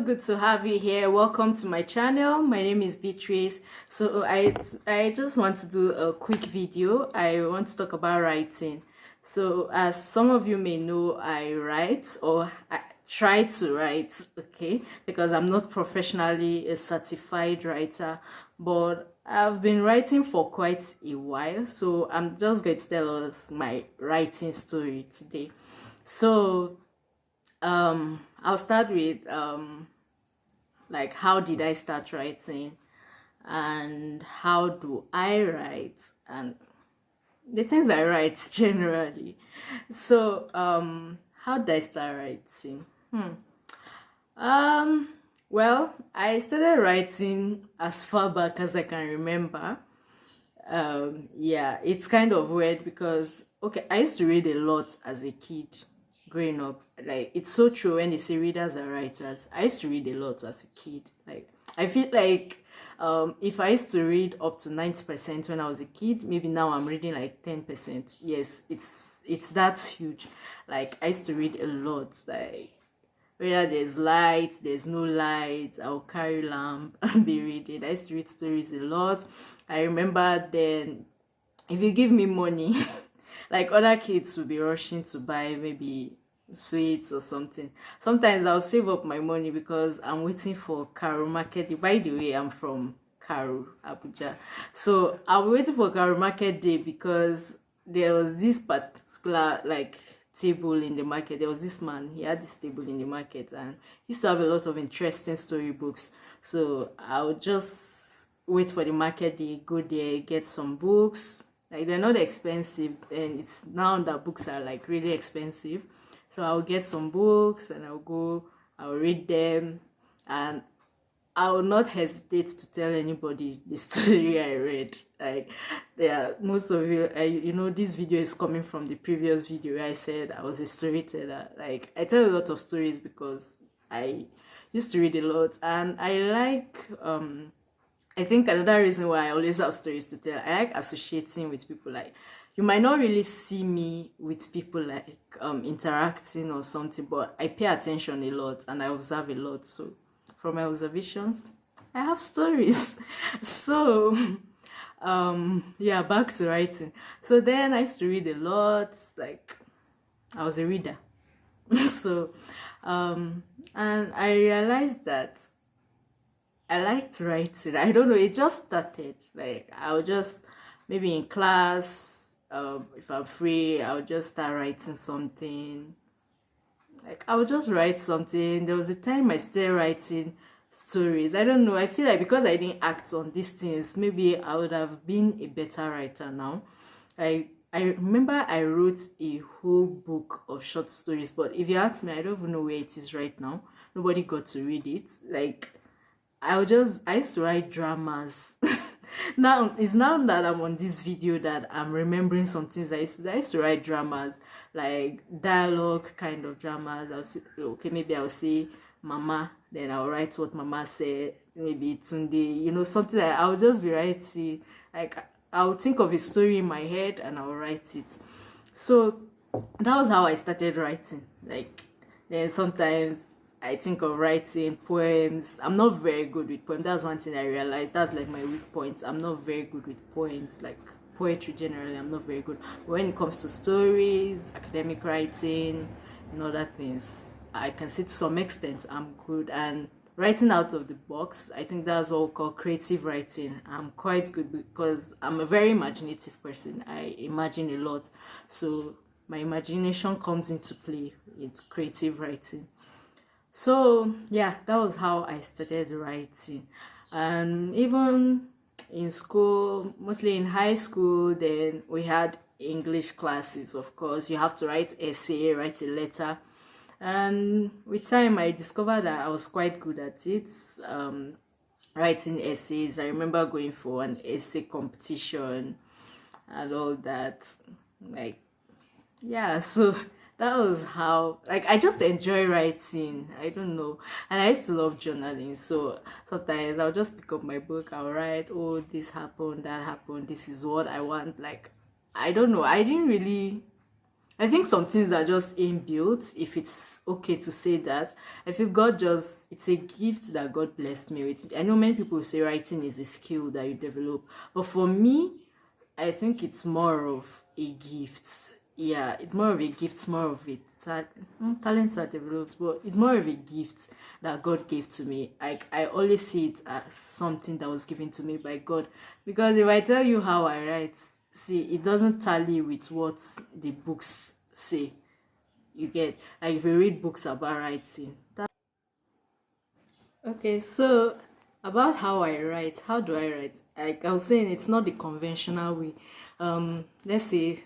good to have you here. Welcome to my channel. My name is Beatrice. So I just want to do a quick video. I want to talk about writing. So as some of you may know, I write, or I try to write, okay, because I'm not professionally a certified writer, but I've been writing for quite a while. So I'm just going to tell us my writing story today. So I'll start with like, how did I start writing and how do I write and the things I write generally. So how did I start writing? Well, I started writing as far back as I can remember. Yeah, it's kind of weird because, okay, I used to read a lot as a kid growing up. Like, it's so true when they say readers are writers. I used to read a lot as a kid. Like, I feel like if I used to read up to 90% when I was a kid, maybe now I'm reading like 10%. Yes, it's that huge. Like, I used to read a lot. Like, whether there's light, there's no light, I'll carry lamp and be reading. I used to read stories a lot. I remember then, if you give me money, like, other kids would be rushing to buy maybe sweets or something. Sometimes I'll save up my money because I'm waiting for Karu Market Day. By the way, I'm from Karu, Abuja. So I'll be waiting for Karu Market Day because there was this particular, like, table in the market. There was this man, he had this table in the market and he used to have a lot of interesting storybooks. So I would just wait for the market day, go there, get some books. Like, they're not expensive, and it's now that books are like really expensive. So I'll get some books and I'll read them, and I will not hesitate to tell anybody the story I read. Like, yeah, most of you, you know, this video is coming from the previous video where I said I was a storyteller. Like, I tell a lot of stories because I used to read a lot, and I like, I think another reason why I always have stories to tell, I like associating with people. Like, you might not really see me with people like interacting or something, but I pay attention a lot and I observe a lot. So from my observations, I have stories. So yeah, back to writing. So then I used to read a lot. Like, I was a reader. So and I realized that I liked writing. I don't know, it just started. Like, I'll just, maybe in class, if I'm free, I'll just start writing something. Like, I would just write something. There was a time I started writing stories. I don't know, I feel like because I didn't act on these things, maybe I would have been a better writer now. I remember I wrote a whole book of short stories, but if you ask me, I don't even know where it is right now. Nobody got to read it. Like, I used to write dramas. Now it's now that I'm on this video that I'm remembering some things I used to write dramas, like dialogue kind of dramas. I'll say, okay, maybe I'll say mama, then I'll write what mama said, maybe Tunde, you know, something like I'll just be writing. Like, I'll think of a story in my head and I'll write it. So that was how I started writing. Like, then sometimes I think of writing poems. I'm not very good with poems. That's one thing I realized. That's like my weak point. I'm not very good with poems. Like, poetry generally, I'm not very good. But when it comes to stories, academic writing, and other things, I can say to some extent I'm good. And writing out of the box, I think that's what we call creative writing. I'm quite good because I'm a very imaginative person. I imagine a lot. So my imagination comes into play with creative writing. So yeah, that was how I started writing. And even in school, mostly in high school, then we had English classes. Of course, you have to write essay, write a letter. And with time, I discovered that I was quite good at it. Writing essays. I remember going for an essay competition and all that. Like, yeah, so that was how, like, I just enjoy writing. I don't know. And I used to love journaling. So sometimes I'll just pick up my book, I'll write, oh, this happened, that happened, this is what I want. Like, I don't know. I didn't really I think some things are just inbuilt, if it's okay to say that. I feel God just, it's a gift that God blessed me with. I know many people say writing is a skill that you develop, but for me, I think it's more of a gift. Yeah, it's more of a gift, it's more of it. Talents are developed, but it's more of a gift that God gave to me. I always see it as something that was given to me by God. Because if I tell you how I write, see, it doesn't tally with what the books say. You get, like, if you read books about writing. Okay, so about how I write, how do I write? Like I was saying, it's not the conventional way. Let's say,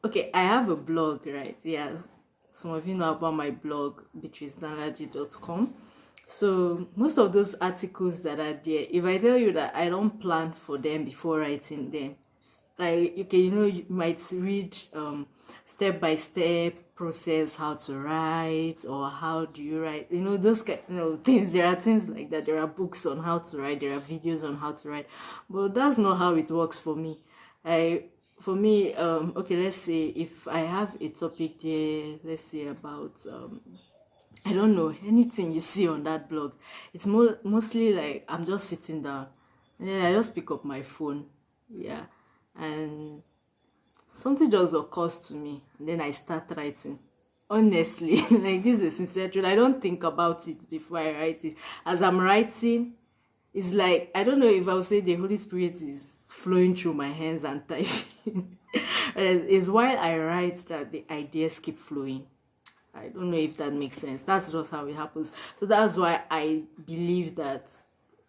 okay, I have a blog, right? Yes, some of you know about my blog, beatricedanlaji.com. So most of those articles that are there, if I tell you that I don't plan for them before writing them, like, okay, you might read step by step process how to write, or how do you write, those kind, things. There are things like that. There are books on how to write, there are videos on how to write, but that's not how it works for me. For me, okay, let's say if I have a topic there, let's say about I don't know, anything you see on that blog, it's mostly like I'm just sitting down and then I just pick up my phone, yeah, and something just occurs to me and then I start writing. Honestly, like, this is a sincere truth. I don't think about it before I write it. As I'm writing, it's like, I don't know if I would say the Holy Spirit is flowing through my hands and typing. It's while I write that the ideas keep flowing. I don't know if that makes sense. That's just how it happens. So that's why I believe that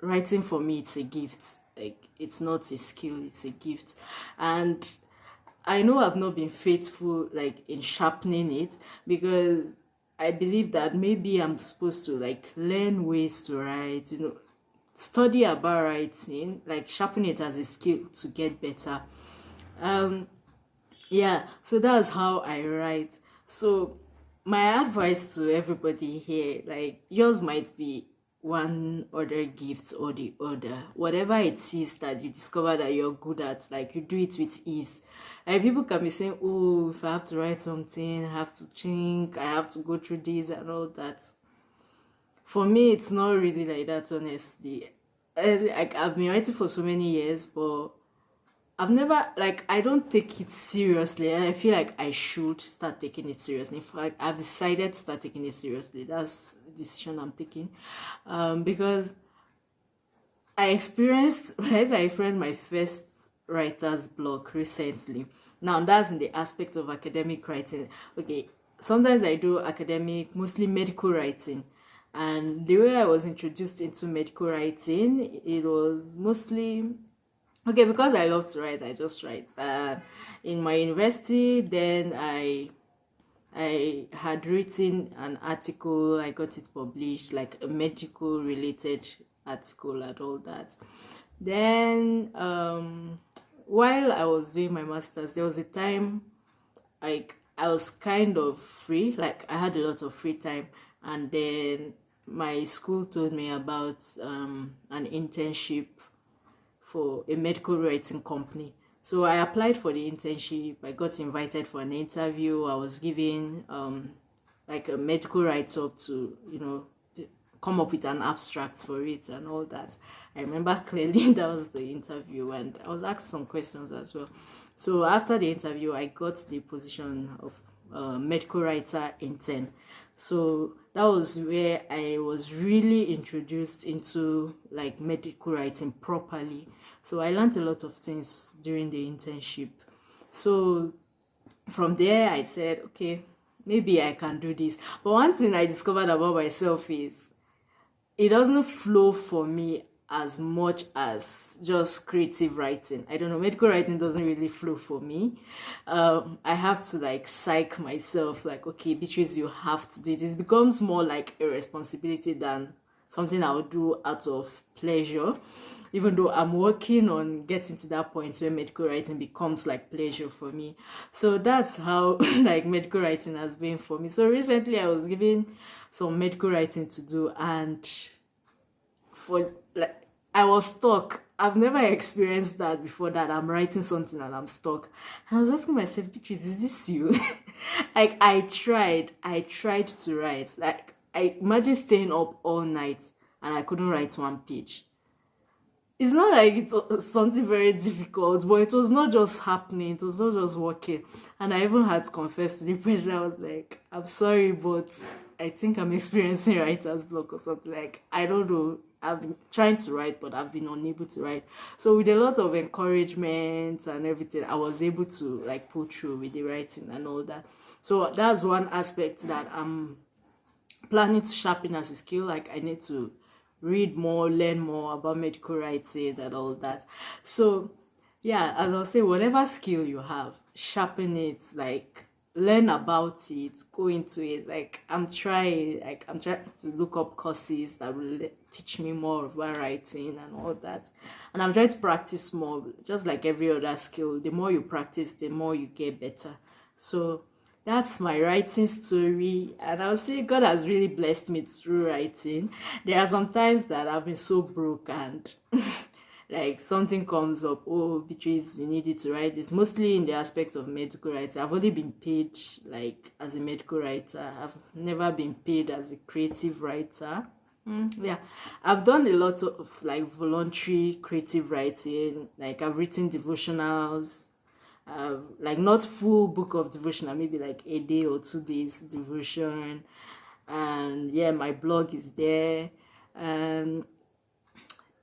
writing, for me, it's a gift. Like, it's not a skill, it's a gift. And I know I've not been faithful, like, in sharpening it, because I believe that maybe I'm supposed to, like, learn ways to write, study about writing, like, sharpen it as a skill to get better. Yeah, so that's how I write. So my advice to everybody here, like, yours might be one other gift or the other, whatever it is that you discover that you're good at, like, you do it with ease. Like, people can be saying, oh, if I have to write something, I have to think, I have to go through this and all that. For me, it's not really like that, honestly. I've been writing for so many years, but I've never, like, I don't take it seriously, and I feel like I should start taking it seriously. In fact, I've decided to start taking it seriously. That's the decision I'm taking, because I experienced my first writer's block recently. Now, that's in the aspect of academic writing. Okay, sometimes I do academic, mostly medical writing. And the way I was introduced into medical writing, it was mostly, okay, because I love to write, I just write. In my university, then I had written an article, I got it published, like a medical related article and all that. Then while I was doing my master's, there was a time, like, I was kind of free, like, I had a lot of free time, and then my school told me about an internship for a medical writing company. So I applied for the internship. I got invited for an interview. I was given like a medical write-up to, come up with an abstract for it and all that. I remember clearly that was the interview, and I was asked some questions as well. So after the interview, I got the position of medical writer intern. So that was where I was really introduced into, like, medical writing properly. So I learned a lot of things during the internship. So from there, I said, okay, maybe I can do this. But one thing I discovered about myself is it doesn't flow for me as much as just creative writing. I don't know, medical writing doesn't really flow for me. I have to, like, psych myself, like, okay, Beatrice, you have to do it. It becomes more like a responsibility than something I'll do out of pleasure, even though I'm working on getting to that point where medical writing becomes like pleasure for me. So that's how like medical writing has been for me. So recently I was given some medical writing to do, and for, like, I was stuck. I've never experienced that before, that I'm writing something and I'm stuck. And I was asking myself, Beatrice, is this you? Like, I tried to write. Like, I imagine staying up all night and I couldn't write one page. It's not like it was something very difficult, but it was not just happening, it was not just working. And I even had to confess to the person. I was like, I'm sorry, but I think I'm experiencing writer's block or something. Like, I don't know. I've been trying to write, but I've been unable to write. So with a lot of encouragement and everything, I was able to like pull through with the writing and all that. So that's one aspect that I'm planning to sharpen as a skill. Like, I need to read more, learn more about medical writing and all that. So yeah, as I'll say, whatever skill you have, sharpen it. Like, learn about it, go into it. Like, I'm trying to look up courses that will teach me more about writing and all that. And I'm trying to practice more. Just like every other skill, the more you practice, the more you get better. So that's my writing story, and I would say God has really blessed me through writing. There are some times that I've been so broke and like something comes up, oh Beatrice, we need you to write this, mostly in the aspect of medical writing. I've only been paid like as a medical writer. I've never been paid as a creative writer. Yeah, I've done a lot of like voluntary creative writing. Like, I've written devotionals, like not full book of devotion, maybe like a day or 2 days devotion. And yeah, my blog is there. And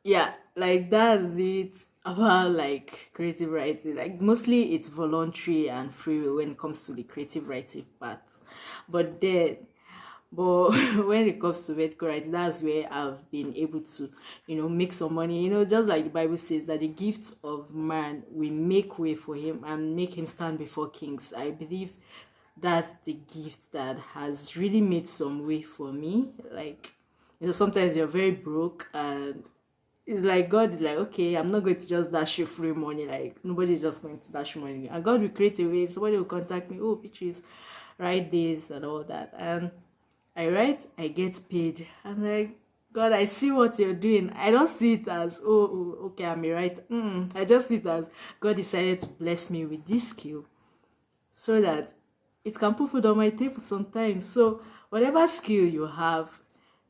yeah, like that's it about like creative writing. Like, mostly it's voluntary and free will when it comes to the creative writing part. But then, but when it comes to medical writing, that's where I've been able to, make some money. Just like the Bible says that the gifts of man will make way for him and make him stand before kings. I believe that's the gift that has really made some way for me. Like, sometimes you're very broke and it's like God is like, okay, I'm not going to just dash you free money. Like, nobody's just going to dash you money. And God will create a way. Somebody will contact me, oh, Beatrice, write this and all that. And I write, I get paid. I'm like, God, I see what you're doing. I don't see it as, okay, I'm a writer. I just see it as God decided to bless me with this skill so that it can put food on my table sometimes. So whatever skill you have,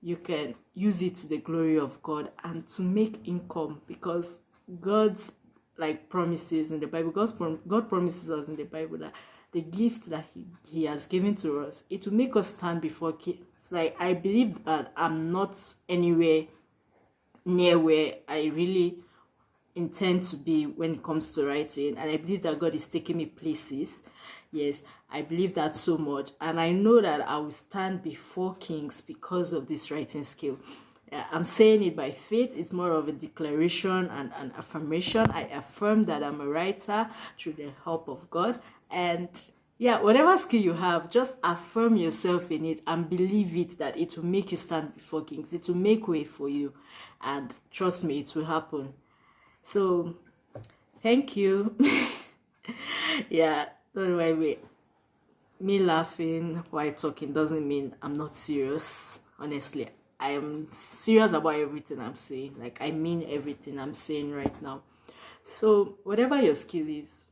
you can use it to the glory of God and to make income, because God's like promises in the Bible, God promises us in the Bible that the gift that he has given to us, it will make us stand before kings. Like, I believe that I'm not anywhere near where I really intend to be when it comes to writing, and I believe that God is taking me places. Yes, I believe that so much, and I know that I will stand before kings because of this writing skill. I'm saying it by faith. It's more of a declaration and an affirmation. I affirm that I'm a writer through the help of God. And yeah, whatever skill you have, just affirm yourself in it and believe it, that it will make you stand before kings. It will make way for you, and trust me, it will happen. So thank you. Yeah, don't worry. Me laughing while talking doesn't mean I'm not serious. Honestly, I am serious about everything I'm saying. Like, I mean everything I'm saying right now. So whatever your skill is,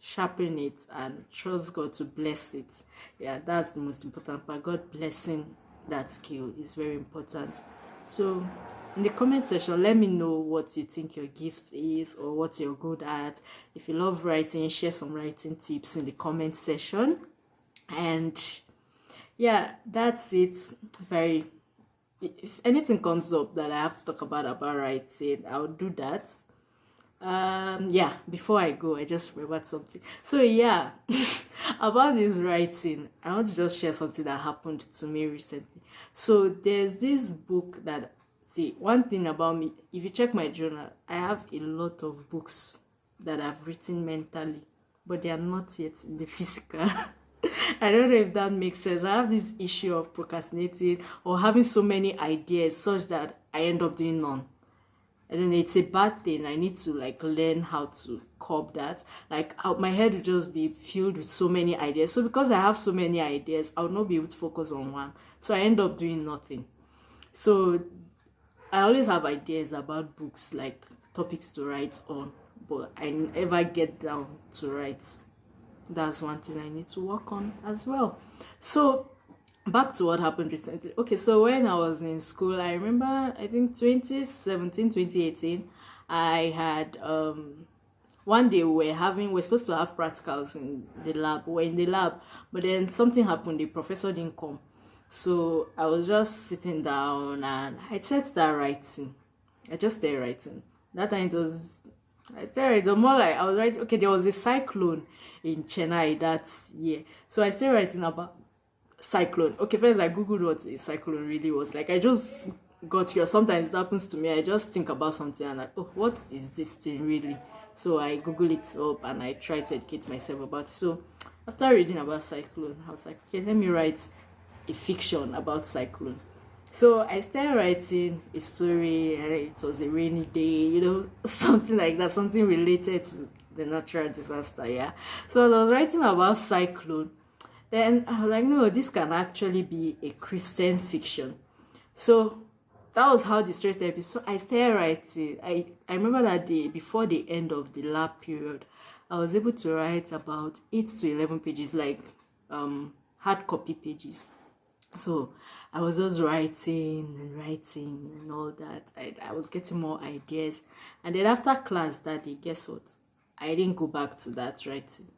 sharpen it and trust God to bless it. Yeah, that's the most important part. God blessing that skill is very important. So in the comment section, let me know what you think your gift is or what you're good at. If you love writing, share some writing tips in the comment section. And yeah, that's it. If anything comes up that I have to talk about writing, I'll do that. Yeah, before I go, I just remembered something. So yeah, about this writing, I want to just share something that happened to me recently. So there's this book that, see, one thing about me, if you check my journal, I have a lot of books that I've written mentally, but they are not yet in the physical. I don't know if that makes sense. I have this issue of procrastinating or having so many ideas such that I end up doing none. I don't know, it's a bad thing. I need to like learn how to curb that. Like, my head will just be filled with so many ideas. So because I have so many ideas, I'll not be able to focus on one. So I end up doing nothing. So I always have ideas about books, like topics to write on, but I never get down to write. That's one thing I need to work on as well. So back to what happened recently. Okay, so when I was in school, I remember, I think 2017, 2018, I had one day we're supposed to have practicals in the lab. We're in the lab, but then something happened. The professor didn't come, so I was just sitting down and I said start writing. I just started writing. That time it was, I started writing more like I was writing. Okay, there was a cyclone in Chennai that year, so I started writing about cyclone. Okay, first I googled what a cyclone really was. Like, I just got here. Sometimes it happens to me. I just think about something and like, oh, what is this thing really? So I google it up and I try to educate myself about it. So after reading about cyclone, I was like, okay, let me write a fiction about cyclone. So I started writing a story, and it was a rainy day, something like that, something related to the natural disaster, yeah. So I was writing about cyclone. Then I was like, no, this can actually be a Christian fiction. So that was how the story started. So I started writing. I remember that day, before the end of the lab period, I was able to write about 8 to 11 pages, like hard copy pages. So I was just writing and all that. I was getting more ideas. And then after class that day, guess what? I didn't go back to that writing.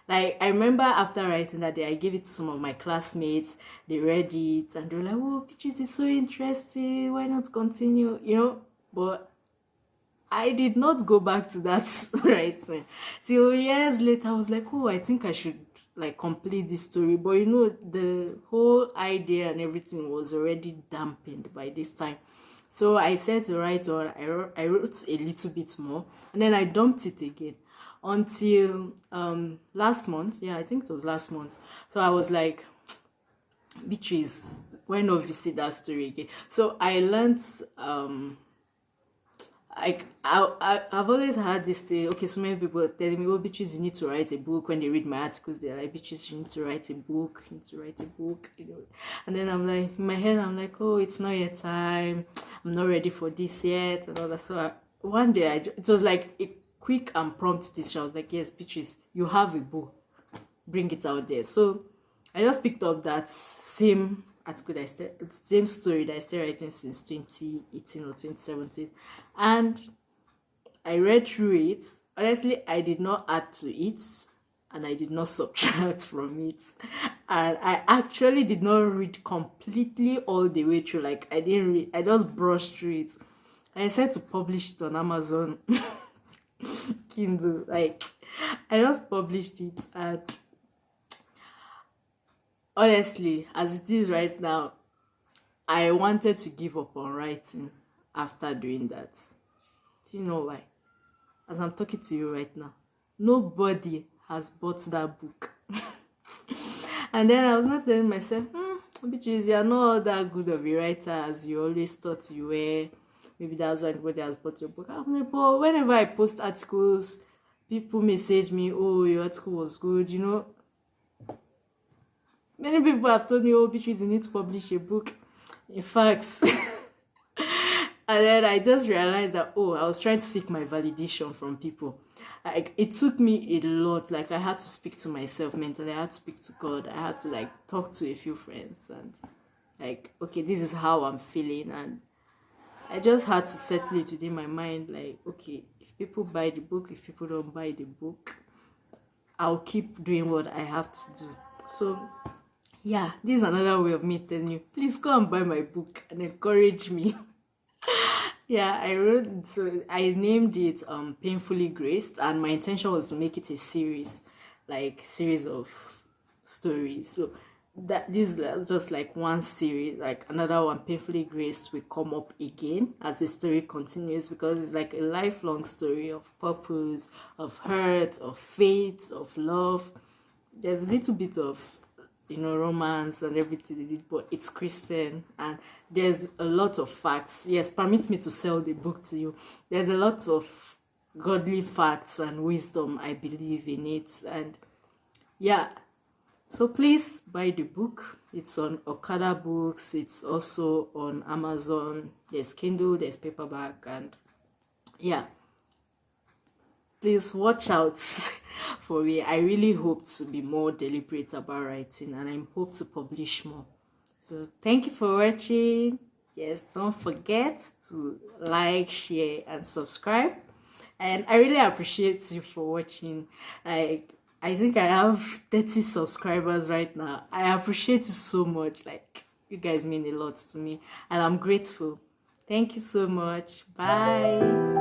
Like, I remember after writing that day, I gave it to some of my classmates. They read it and they were like, oh, Beatrice is so interesting. Why not continue? But I did not go back to that writing. Till years later, I was like, oh, I think I should like complete this story. But the whole idea and everything was already dampened by this time. So I said to write on, I wrote a little bit more and then I dumped it again until last month. Yeah, I think it was last month. So I was like, Beatrice, why not visit that story again? So I learned I've always had this thing. Okay, so many people telling me, oh, Beatrice, you need to write a book. When they read my articles, they're like, Beatrice, you need to write a book. You need to write a book. And then I'm like, in my head, I'm like, oh, it's not yet time. I'm not ready for this yet and all that. So one day, it was like a quick and prompt decision. I was like, yes, Beatrice, you have a book. Bring it out there. So I just picked up that same article same story that I started writing since 2018 or 2017, and I read through it. Honestly, I did not add to it and I did not subtract from it, and I actually did not read completely all the way through. Like, I didn't read, I just brushed through it. I decided to publish it on Amazon Kindle. Like, I just published it, and honestly, as it is right now, I wanted to give up on writing after doing that. Do you know why? As I'm talking to you right now, nobody has bought that book. And then I was not telling myself, Beatrice, you're not all that good of a writer as you always thought you were. Maybe that's why nobody has bought your book. I'm like, but whenever I post articles, people message me, oh, your article was good, Many people have told me, oh, Beatrice, you need to publish a book. In fact, and then I just realized that, oh, I was trying to seek my validation from people. Like, it took me a lot. Like, I had to speak to myself mentally. I had to speak to God. I had to, like, talk to a few friends. And, like, okay, this is how I'm feeling. And I just had to settle it within my mind. Like, okay, if people buy the book, if people don't buy the book, I'll keep doing what I have to do. So yeah, this is another way of me telling you, please go and buy my book and encourage me. Yeah, I named it Painfully Graced, and my intention was to make it a series, like series of stories. So that this is just like one series, like another one, Painfully Graced, will come up again as the story continues, because it's like a lifelong story of purpose, of hurt, of faith, of love. There's a little bit of romance and everything, but it's Christian, and there's a lot of facts. Yes, permit me to sell the book to you. There's a lot of godly facts and wisdom, I believe in it. And yeah, So please buy the book. It's on Okada Books. It's also on Amazon. There's Kindle, there's paperback, and yeah, please watch out for me. I really hope to be more deliberate about writing, and I hope to publish more. So thank you for watching. Yes, don't forget to like, share, and subscribe. And I really appreciate you for watching. Like, I think I have 30 subscribers right now. I appreciate you so much. Like, you guys mean a lot to me, and I'm grateful. Thank you so much. Bye.